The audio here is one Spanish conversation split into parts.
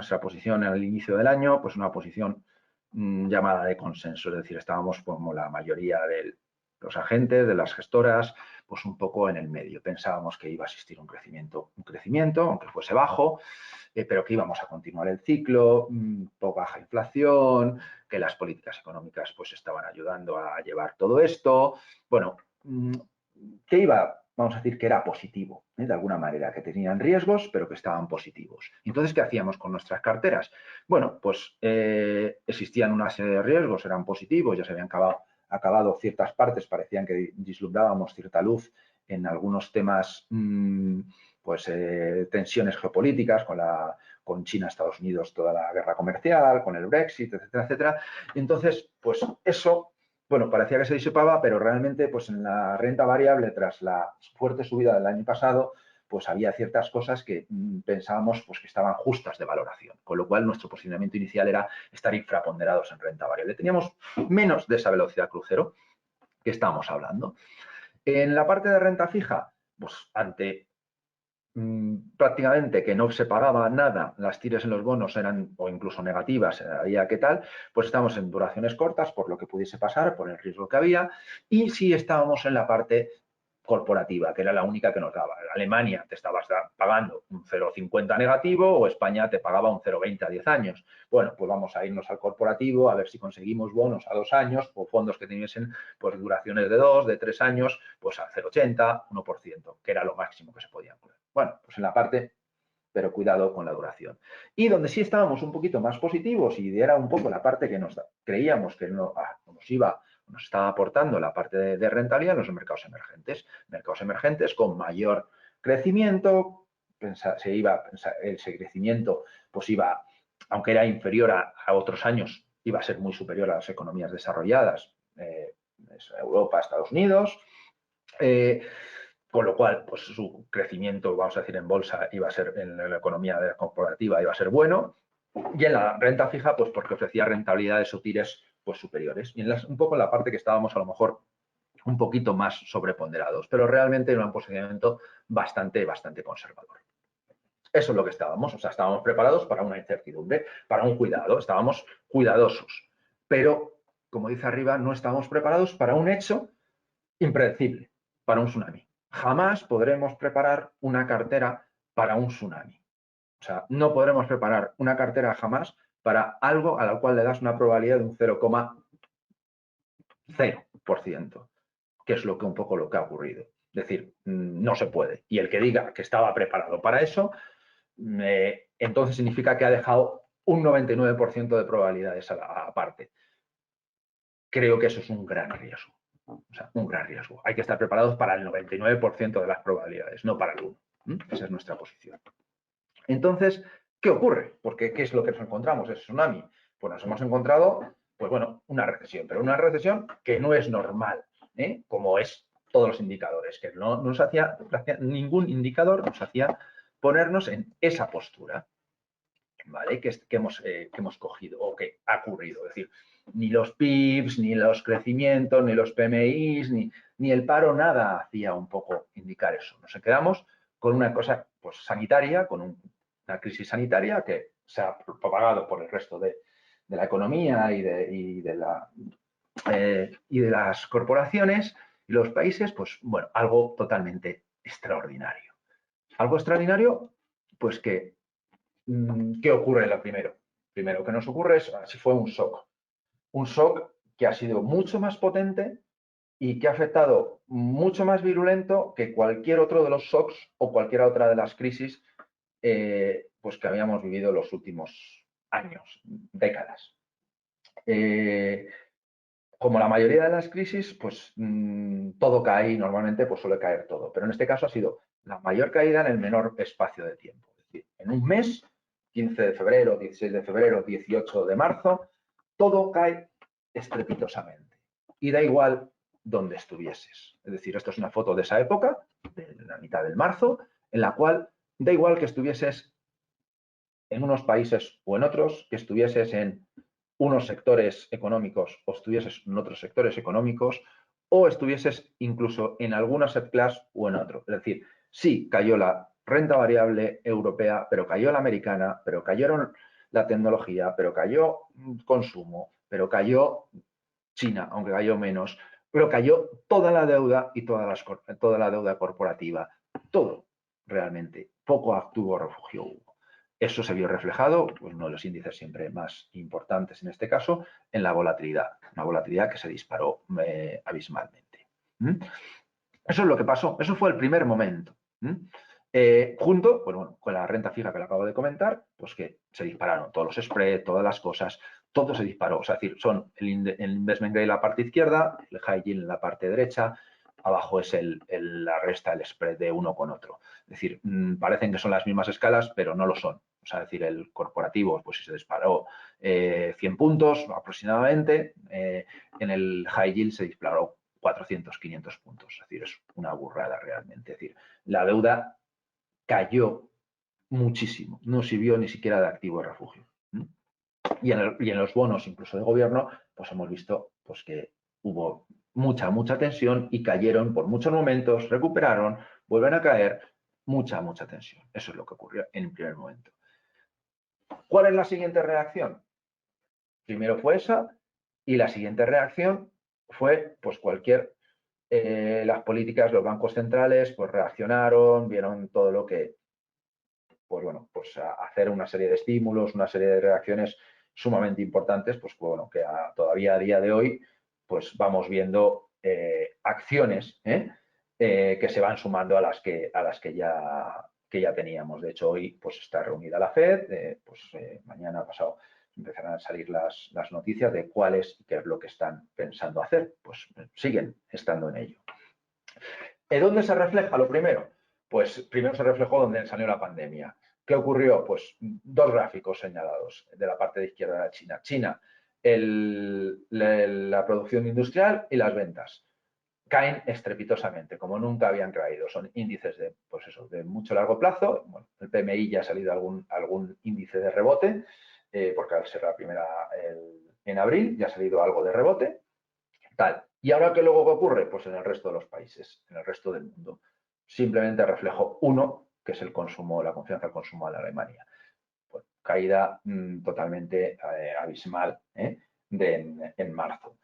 nuestra posición al inicio del año, pues una posición llamada de consenso, es decir, estábamos como la mayoría de los agentes, de las gestoras, pues un poco en el medio. Pensábamos que iba a existir un crecimiento, aunque fuese bajo, pero que íbamos a continuar el ciclo, baja inflación, que las políticas económicas pues estaban ayudando a llevar todo esto. Bueno, que iba, vamos a decir que era positivo, de alguna manera, que tenían riesgos, pero que estaban positivos. Entonces, ¿qué hacíamos con nuestras carteras? Bueno, pues existían una serie de riesgos, eran positivos, ya se habían acabado ciertas partes, parecían que vislumbrábamos cierta luz en algunos temas, tensiones geopolíticas con China, Estados Unidos, toda la guerra comercial, con el Brexit, etcétera, etcétera. Entonces, pues eso, bueno, parecía que se disipaba, pero realmente, pues en la renta variable, tras la fuerte subida del año pasado, pues había ciertas cosas que pensábamos pues, que estaban justas de valoración, con lo cual nuestro posicionamiento inicial era estar infraponderados en renta variable. Teníamos menos de esa velocidad crucero que estábamos hablando. En la parte de renta fija, pues ante prácticamente que no se pagaba nada, las tires en los bonos eran o incluso negativas, había que tal, pues estábamos en duraciones cortas por lo que pudiese pasar, por el riesgo que había, y sí estábamos en la parte corporativa, que era la única que nos daba. Alemania te estabas pagando un 0,50 negativo o España te pagaba un 0,20 a 10 años. Bueno, pues vamos a irnos al corporativo a ver si conseguimos bonos a 2 años o fondos que tuviesen pues, duraciones de 2, de 3 años, pues a 0,80, 1%, que era lo máximo que se podía poner. Bueno, pues en la parte, pero cuidado con la duración. Y donde sí estábamos un poquito más positivos y era un poco la parte que creíamos que nos estaba aportando la parte de rentabilidad en los mercados emergentes. Mercados emergentes con mayor crecimiento, ese crecimiento pues iba, aunque era inferior a otros años, iba a ser muy superior a las economías desarrolladas, Europa, Estados Unidos, con lo cual, pues su crecimiento, vamos a decir, en bolsa iba a ser, en la economía corporativa iba a ser bueno, y en la renta fija, pues porque ofrecía rentabilidades o tires pues superiores. Y un poco en la parte que estábamos a lo mejor un poquito más sobreponderados, pero realmente era un posicionamiento bastante conservador. Eso es lo que estábamos, o sea, estábamos preparados para una incertidumbre, para un cuidado, estábamos cuidadosos, pero, como dice arriba, no estábamos preparados para un hecho impredecible, para un tsunami. Jamás podremos preparar una cartera para un tsunami. O sea, no podremos preparar una cartera jamás para algo a lo cual le das una probabilidad de un 0,0%, que es un poco lo que ha ocurrido. Es decir, no se puede. Y el que diga que estaba preparado para eso, entonces significa que ha dejado un 99% de probabilidades aparte. Creo que eso es un gran riesgo. O sea, un gran riesgo. Hay que estar preparados para el 99% de las probabilidades, no para el 1. Esa es nuestra posición. Entonces, ¿qué ocurre? Porque ¿qué es lo que nos encontramos? ¿Es tsunami? Pues nos hemos encontrado, pues bueno, una recesión, pero una recesión que no es normal, como es todos los indicadores, que no nos hacía, ningún indicador nos hacía ponernos en esa postura, ¿vale? Que hemos cogido o que ha ocurrido. Es decir, ni los PIBs, ni los crecimientos, ni los PMIs, ni el paro, nada hacía un poco indicar eso. Nos quedamos con una cosa pues, sanitaria, con una crisis sanitaria que se ha propagado por el resto de la economía y de las corporaciones y los países, pues bueno, algo totalmente extraordinario. Algo extraordinario, pues que ¿qué ocurre en lo primero? Primero que nos ocurre es, si fue un shock. Un shock que ha sido mucho más potente y que ha afectado mucho más virulento que cualquier otro de los shocks o cualquier otra de las crisis pues que habíamos vivido los últimos años, décadas. Como la mayoría de las crisis, pues todo cae y normalmente pues suele caer todo. Pero en este caso ha sido la mayor caída en el menor espacio de tiempo. Es decir, en un mes, 15 de febrero, 16 de febrero, 18 de marzo, todo cae estrepitosamente. Y da igual donde estuvieses. Es decir, esto es una foto de esa época, de la mitad del marzo, en la cual da igual que estuvieses en unos países o en otros, que estuvieses en unos sectores económicos o estuvieses en otros sectores económicos o estuvieses incluso en alguna subclass o en otro. Es decir, sí cayó la renta variable europea, pero cayó la americana, pero cayeron la tecnología, pero cayó consumo, pero cayó China, aunque cayó menos, pero cayó toda la deuda y toda la deuda corporativa, todo realmente, poco activo refugio hubo. Eso se vio reflejado, pues uno de los índices siempre más importantes en este caso, en la volatilidad, una volatilidad que se disparó abismalmente. Eso es lo que pasó, eso fue el primer momento. Junto, pues bueno, con la renta fija que le acabo de comentar, pues que se dispararon todos los spreads, todas las cosas, todo se disparó. O sea, es decir, son el investment grade en la parte izquierda, el high yield en la parte derecha, abajo es la resta, el spread de uno con otro. Es decir, parecen que son las mismas escalas, pero no lo son. O sea, es decir, el corporativo pues se disparó 100 puntos aproximadamente, en el high yield se disparó 400, 500 puntos. Es decir, es una burrada realmente. Es decir, la deuda cayó muchísimo, no sirvió ni siquiera de activo de refugio. Y en los bonos, incluso de gobierno, pues hemos visto pues, que hubo mucha tensión y cayeron por muchos momentos, recuperaron, vuelven a caer, mucha tensión. Eso es lo que ocurrió en el primer momento. ¿Cuál es la siguiente reacción? Primero fue esa y la siguiente reacción fue pues las políticas, los bancos centrales pues reaccionaron, vieron todo lo que, pues bueno, pues a hacer una serie de estímulos, una serie de reacciones sumamente importantes, pues bueno, que todavía a día de hoy pues vamos viendo acciones que se van sumando a las que ya teníamos. De hecho, hoy pues está reunida la FED, mañana pasado empezarán a salir las noticias de cuáles y qué es lo que están pensando hacer. Pues siguen estando en ello. ¿En dónde se refleja lo primero? Pues primero se reflejó donde salió la pandemia. ¿Qué ocurrió? Pues dos gráficos señalados de la parte de izquierda de China. China, la producción industrial y las ventas caen estrepitosamente, como nunca habían caído. Son índices de mucho largo plazo. Bueno, el PMI ya ha salido algún índice de rebote, porque al ser la primera en abril ya ha salido algo de rebote. Tal. ¿Y ahora qué luego ocurre? Pues en el resto de los países, en el resto del mundo. Simplemente reflejo uno, que es el consumo, la confianza al consumo de Alemania. Pues, caída totalmente abismal en marzo.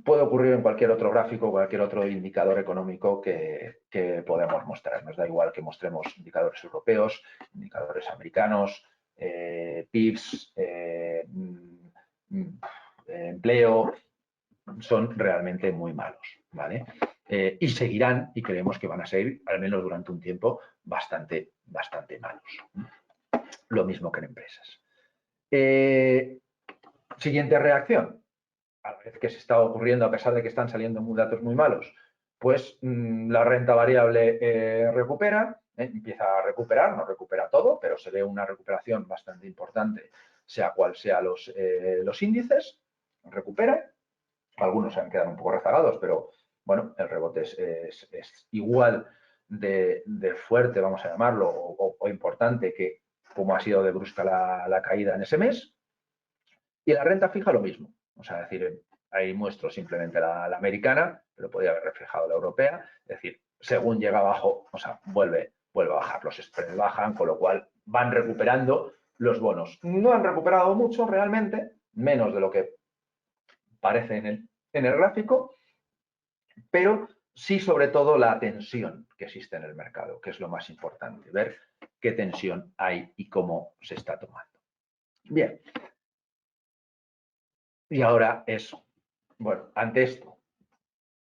Puede ocurrir en cualquier otro gráfico, cualquier otro indicador económico que podemos mostrar. Nos da igual que mostremos indicadores europeos, indicadores americanos, PIBs, empleo, son realmente muy malos, ¿vale? Y seguirán, y creemos que van a seguir, al menos durante un tiempo, bastante malos. Lo mismo que en empresas. Siguiente reacción. A la vez que se está ocurriendo, a pesar de que están saliendo datos muy malos, pues la renta variable recupera, empieza a recuperar, no recupera todo, pero se ve una recuperación bastante importante, sea cual sea los índices, recupera. Algunos se han quedado un poco rezagados, pero bueno, el rebote es igual de fuerte, vamos a llamarlo, o importante que como ha sido de brusca la caída en ese mes. Y la renta fija lo mismo. O sea, es decir, ahí muestro simplemente la americana, pero podría haber reflejado la europea. Es decir, según llega abajo, o sea, vuelve a bajar. Los spreads bajan, con lo cual van recuperando los bonos. No han recuperado mucho realmente, menos de lo que parece en el gráfico, pero sí sobre todo la tensión que existe en el mercado, que es lo más importante, ver qué tensión hay y cómo se está tomando. Bien. Y ahora eso. Bueno, ante esto,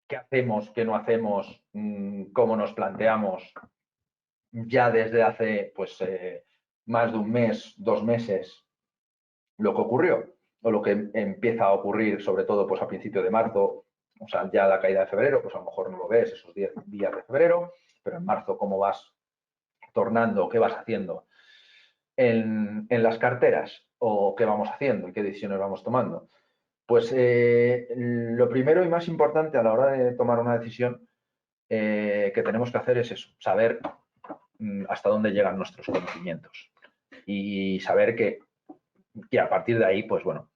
¿qué hacemos, qué no hacemos, cómo nos planteamos? Ya desde hace pues más de un mes, 2 meses, lo que ocurrió, o lo que empieza a ocurrir, sobre todo pues a principios de marzo, o sea, ya la caída de febrero, pues a lo mejor no lo ves esos 10 días de febrero, pero en marzo, ¿cómo vas tornando? ¿Qué vas haciendo en las carteras? ¿O qué vamos haciendo y qué decisiones vamos tomando? Pues lo primero y más importante a la hora de tomar una decisión que tenemos que hacer es eso, saber hasta dónde llegan nuestros conocimientos y saber que a partir de ahí, pues bueno,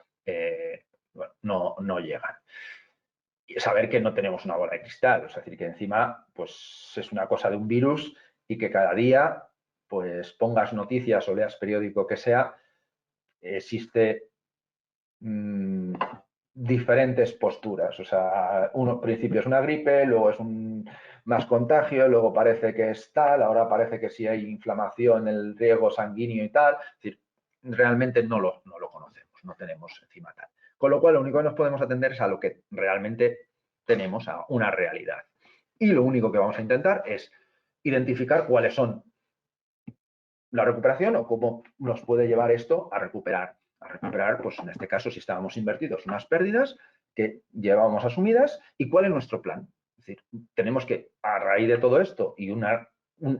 no llegan. Y saber que no tenemos una bola de cristal, es decir, que encima pues es una cosa de un virus y que cada día pues pongas noticias o leas periódico que sea, existe diferentes posturas. O sea, uno principio es una gripe, luego es más contagio, luego parece que es tal, ahora parece que sí hay inflamación, el riego sanguíneo y tal. Es decir, realmente no lo conocemos, no tenemos encima tal. Con lo cual, lo único que nos podemos atender es a lo que realmente tenemos, a una realidad. Y lo único que vamos a intentar es identificar cuáles son la recuperación o cómo nos puede llevar esto a recuperar. A recuperar, pues en este caso, si estábamos invertidos, unas pérdidas que llevábamos asumidas y cuál es nuestro plan. Es decir, tenemos que, a raíz de todo esto y un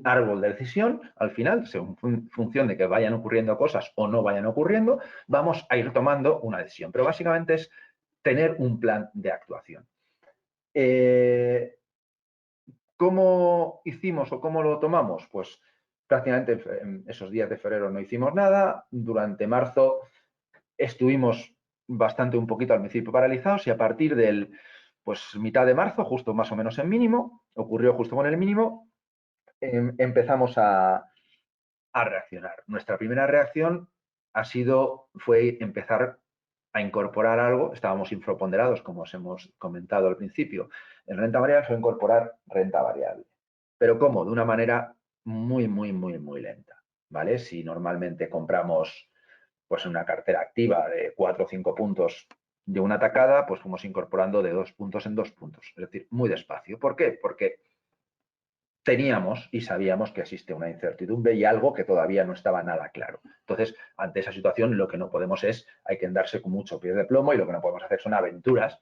árbol de decisión, al final, según función de que vayan ocurriendo cosas o no vayan ocurriendo, vamos a ir tomando una decisión. Pero básicamente es tener un plan de actuación. ¿Cómo hicimos o cómo lo tomamos? Pues prácticamente en esos días de febrero no hicimos nada. Durante marzo estuvimos bastante un poquito al principio paralizados y a partir del pues mitad de marzo, justo más o menos en mínimo, ocurrió justo con el mínimo, empezamos a reaccionar. Nuestra primera reacción fue empezar a incorporar algo. Estábamos infraponderados, como os hemos comentado al principio, en renta variable, fue incorporar renta variable. Pero ¿cómo? De una manera muy, muy, muy, muy lenta, ¿vale? Si normalmente compramos pues una cartera activa de 4 o 5 puntos de una tacada, pues fuimos incorporando de 2 puntos en 2 puntos. Es decir, muy despacio. ¿Por qué? Porque teníamos y sabíamos que existe una incertidumbre y algo que todavía no estaba nada claro. Entonces, ante esa situación, lo que no podemos hay que andarse con mucho pie de plomo y lo que no podemos hacer son aventuras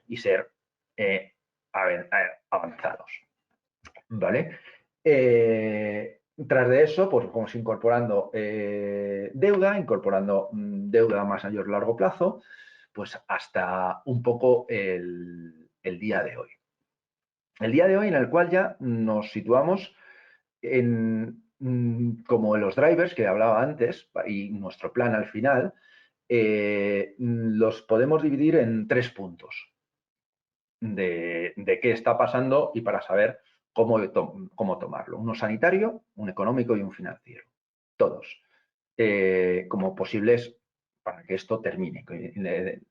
y ser avanzados. ¿Vale? Tras de eso, pues vamos incorporando incorporando deuda más a mayor largo plazo, pues hasta un poco el día de hoy. El día de hoy en el cual ya nos situamos como los drivers que hablaba antes y nuestro plan al final, los podemos dividir en 3 puntos de qué está pasando y para saber cómo tomarlo. Uno sanitario, un económico y un financiero. Todos. Como posibles para que esto termine,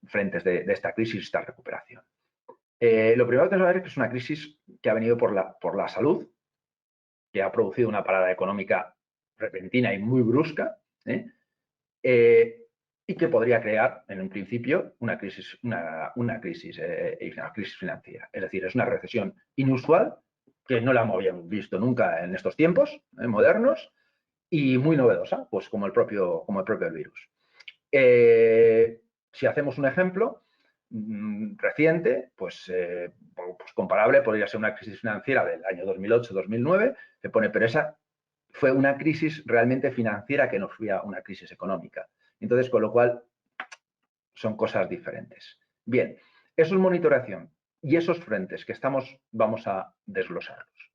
frentes de esta crisis, esta recuperación. Lo primero que tenemos que ver es que es una crisis que ha venido por la salud, que ha producido una parada económica repentina y muy brusca, y que podría crear, en un principio, una crisis financiera. Es decir, es una recesión inusual que no la habíamos visto nunca en estos tiempos modernos y muy novedosa, pues como el propio virus. Si hacemos un ejemplo reciente, pues comparable, podría ser una crisis financiera del año 2008-2009, que pone, pero esa fue una crisis realmente financiera que no fue una crisis económica. Entonces, con lo cual, son cosas diferentes. Bien, eso es monitoración y esos frentes que vamos a desglosarlos.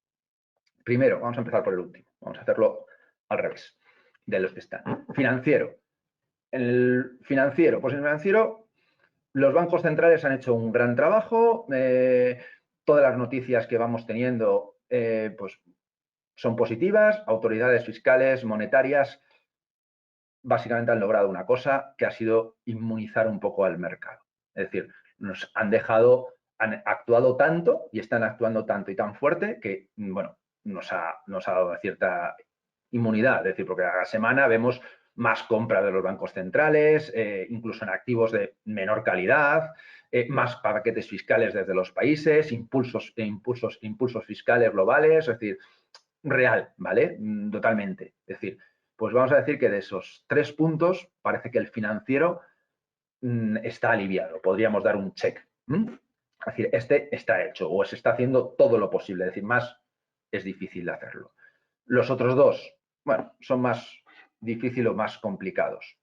Primero, vamos a empezar por el último. Vamos a hacerlo al revés de los que están. Financiero. El financiero, pues en el financiero los bancos centrales han hecho un gran trabajo. Todas las noticias que vamos teniendo pues son positivas. Autoridades fiscales, monetarias, básicamente han logrado una cosa que ha sido inmunizar un poco al mercado. Es decir, nos han actuado tanto y están actuando tanto y tan fuerte que, bueno, nos ha dado cierta inmunidad. Es decir, porque a la semana vemos más compra de los bancos centrales, incluso en activos de menor calidad, más paquetes fiscales desde los países, impulsos fiscales globales, es decir, real, ¿vale? Totalmente. Es decir, pues vamos a decir que de esos 3 puntos parece que el financiero está aliviado. Podríamos dar un check. Es decir, este está hecho o se está haciendo todo lo posible. Es decir, más es difícil de hacerlo. Los otros dos, bueno, son más difíciles o más complicados.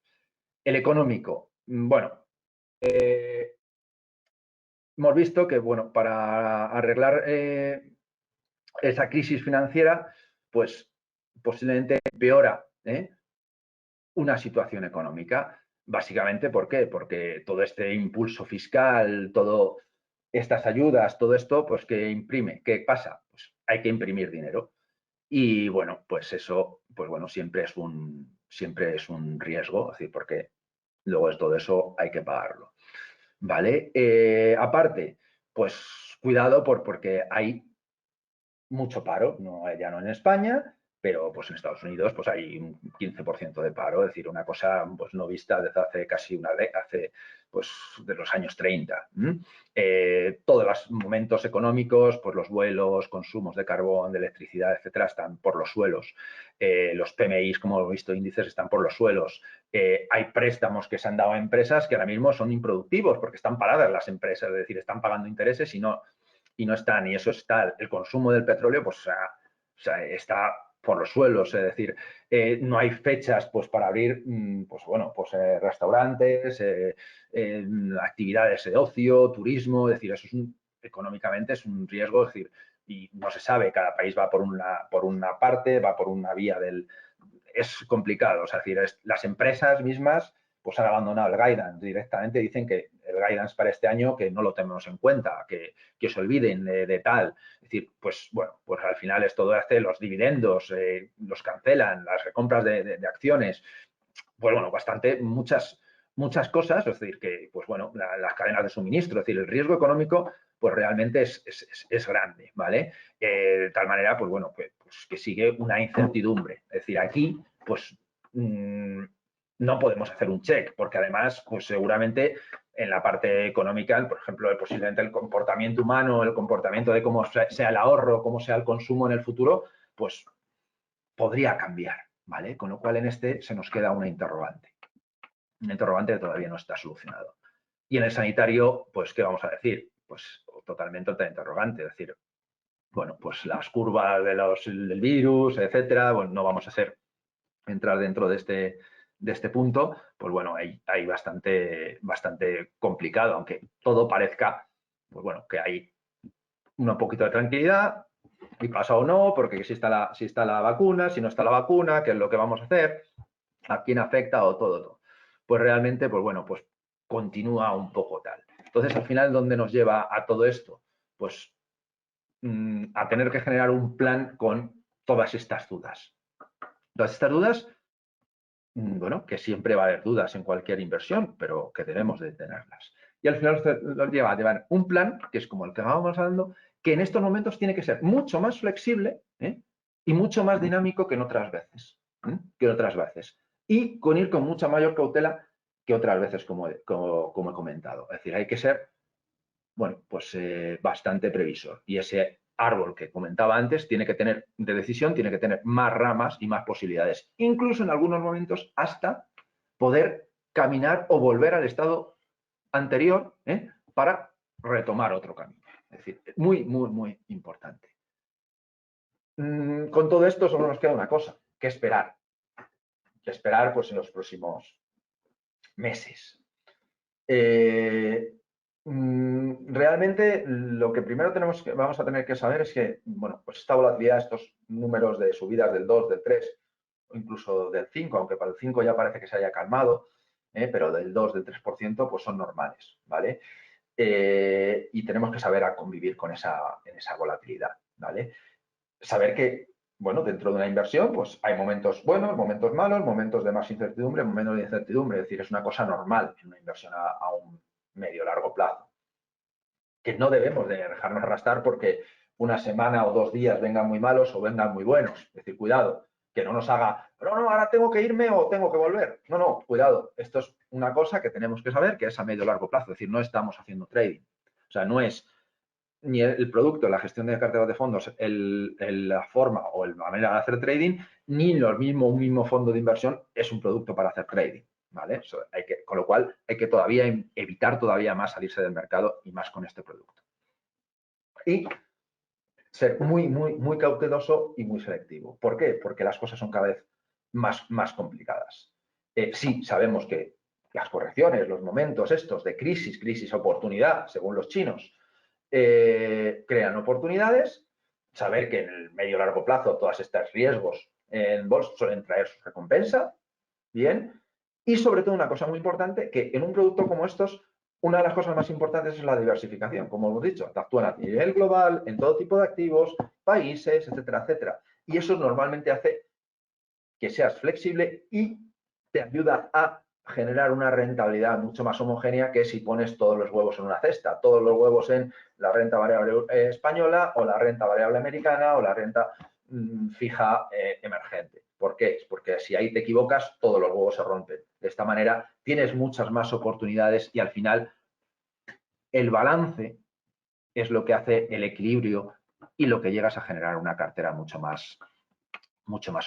El económico, bueno, hemos visto que, bueno, para arreglar esa crisis financiera, pues posiblemente empeora una situación económica. Básicamente, ¿por qué? Porque todo este impulso fiscal, todas estas ayudas, todo esto, pues que imprime. ¿Qué pasa? Pues hay que imprimir dinero. Y bueno, pues eso, pues bueno, siempre es un riesgo, es decir, porque luego de todo eso hay que pagarlo. ¿Vale? Aparte, pues cuidado porque hay mucho paro, ya no en España, pero pues en Estados Unidos pues hay un 15% de paro, es decir, una cosa pues no vista desde hace casi una década, pues de los años 30. Todos los momentos económicos, pues los vuelos, consumos de carbón, de electricidad, etcétera, están por los suelos. Los PMIs, como hemos visto, índices están por los suelos. Hay préstamos que se han dado a empresas que ahora mismo son improductivos porque están paradas las empresas, es decir, están pagando intereses y no están, y eso está, el consumo del petróleo, pues está por los suelos, es decir, no hay fechas pues para abrir, pues bueno, pues restaurantes, actividades de ocio, turismo, es decir, eso es económicamente es un riesgo, es decir, y no se sabe, cada país va por una parte, va por una vía es complicado, es decir, las empresas mismas pues han abandonado el guidance directamente, dicen que el guidance para este año que no lo tenemos en cuenta, que se olviden de tal. Es decir, pues bueno, pues al final es todo hace los dividendos, los cancelan, las recompras de acciones, pues bueno, muchas cosas, es decir, que pues bueno, las cadenas de suministro, es decir, el riesgo económico pues realmente es grande, ¿vale? De tal manera, pues bueno, pues que sigue una incertidumbre. Es decir, aquí, pues no podemos hacer un check, porque además, pues seguramente en la parte económica, por ejemplo, posiblemente el comportamiento humano, el comportamiento de cómo sea el ahorro, cómo sea el consumo en el futuro, pues podría cambiar, ¿vale? Con lo cual en este se nos queda una interrogante. Un interrogante que todavía no está solucionado. Y en el sanitario, pues, ¿qué vamos a decir? Pues totalmente otra interrogante, es decir, bueno, pues las curvas del virus, etcétera, bueno, no vamos a entrar dentro de este punto, pues bueno, hay bastante complicado, aunque todo parezca, pues bueno, que hay un poquito de tranquilidad, y pasa o no, porque si está la vacuna, si no está la vacuna, qué es lo que vamos a hacer, a quién afecta o todo. Pues realmente, pues bueno, pues continúa un poco tal. Entonces, al final, ¿dónde nos lleva a todo esto? Pues a tener que generar un plan con todas estas dudas. Todas estas dudas, bueno, que siempre va a haber dudas en cualquier inversión, pero que debemos de tenerlas. Y al final nos lleva a llevar un plan, que es como el que vamos hablando, que en estos momentos tiene que ser mucho más flexible y mucho más dinámico que en otras veces. Y con ir con mucha mayor cautela que otras veces, como he comentado. Es decir, hay que ser, bueno, pues bastante previsor. Y ese árbol que comentaba antes tiene que tener, de decisión, tiene que tener más ramas y más posibilidades. Incluso en algunos momentos hasta poder caminar o volver al estado anterior para retomar otro camino. Es decir, muy, muy, muy importante. Con todo esto solo nos queda una cosa, que esperar. Que esperar pues en los próximos meses. Realmente lo que primero vamos a tener que saber es que, bueno, pues esta volatilidad, estos números de subidas del 2, del 3, o incluso del 5, aunque para el 5 ya parece que se haya calmado, pero del 2, del 3%, pues son normales, ¿vale? Y tenemos que saber a convivir en esa volatilidad, ¿vale? Saber que, bueno, dentro de una inversión, pues hay momentos buenos, momentos malos, momentos de más incertidumbre, momentos de incertidumbre. Es decir, es una cosa normal en una inversión a un medio largo plazo. Que no debemos de dejarnos arrastrar porque una semana o 2 días vengan muy malos o vengan muy buenos. Es decir, cuidado, que no nos haga, pero no, ahora tengo que irme o tengo que volver. No, no, cuidado. Esto es una cosa que tenemos que saber que es a medio largo plazo. Es decir, no estamos haciendo trading. O sea, no es ni el producto, la gestión de carteras de fondos, la forma o la manera de hacer trading, ni un mismo fondo de inversión es un producto para hacer trading. ¿Vale? Con lo cual hay que todavía evitar todavía más salirse del mercado y más con este producto. Y ser muy, muy, muy cauteloso y muy selectivo. ¿Por qué? Porque las cosas son cada vez más complicadas. Sí, sabemos que las correcciones, los momentos estos de crisis, oportunidad, según los chinos, crean oportunidades, saber que en el medio y largo plazo todos estos riesgos en bolsa suelen traer su recompensa, bien, y sobre todo una cosa muy importante, que en un producto como estos, una de las cosas más importantes es la diversificación, como hemos dicho, actúan a nivel global, en todo tipo de activos, países, etcétera, etcétera. Y eso normalmente hace que seas flexible y te ayuda a generar una rentabilidad mucho más homogénea que si pones todos los huevos en una cesta, todos los huevos en la renta variable española o la renta variable americana o la renta fija emergente. ¿Por qué? Es porque si ahí te equivocas, todos los huevos se rompen. De esta manera tienes muchas más oportunidades y al final el balance es lo que hace el equilibrio y lo que llegas a generar una cartera mucho más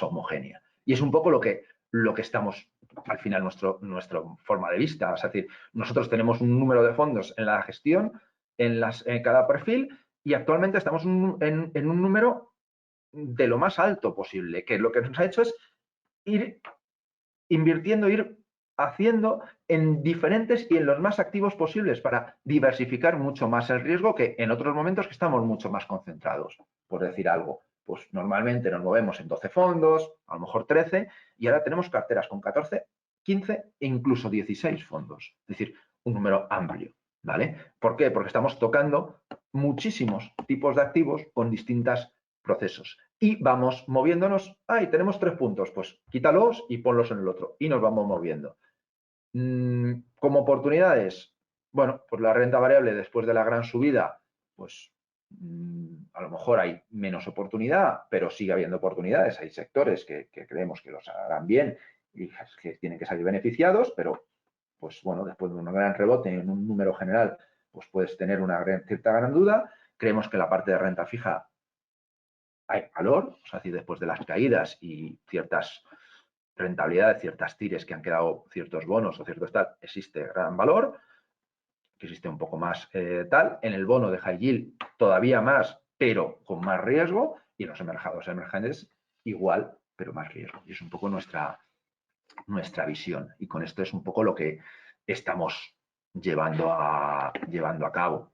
homogénea. Y es un poco lo que estamos, al final, nuestra forma de vista. Es decir, nosotros tenemos un número de fondos en la gestión, en cada perfil, y actualmente estamos en un número de lo más alto posible, que lo que nos ha hecho es ir invirtiendo, ir haciendo en diferentes y en los más activos posibles para diversificar mucho más el riesgo que en otros momentos que estamos mucho más concentrados, por decir algo. Pues normalmente nos movemos en 12 fondos, a lo mejor 13, y ahora tenemos carteras con 14, 15 e incluso 16 fondos. Es decir, un número amplio, ¿vale? ¿Por qué? Porque estamos tocando muchísimos tipos de activos con distintos procesos y vamos moviéndonos. ¡Ay, tenemos 3 puntos! Pues quítalos y ponlos en el otro y nos vamos moviendo. Como oportunidades, bueno, pues la renta variable después de la gran subida, pues a lo mejor hay menos oportunidad, pero sigue habiendo oportunidades. Hay sectores que creemos que los harán bien y que tienen que salir beneficiados, pero pues bueno, después de un gran rebote en un número general, pues puedes tener una cierta gran duda. Creemos que la parte de renta fija hay valor, o sea, si después de las caídas y ciertas rentabilidades, ciertas tires que han quedado, ciertos bonos o ciertos tal, existe gran valor, que existe un poco más tal. En el bono de high yield todavía más, pero con más riesgo, y en los mercados emergentes igual, pero más riesgo. Y es un poco nuestra visión. Y con esto es un poco lo que estamos llevando a cabo.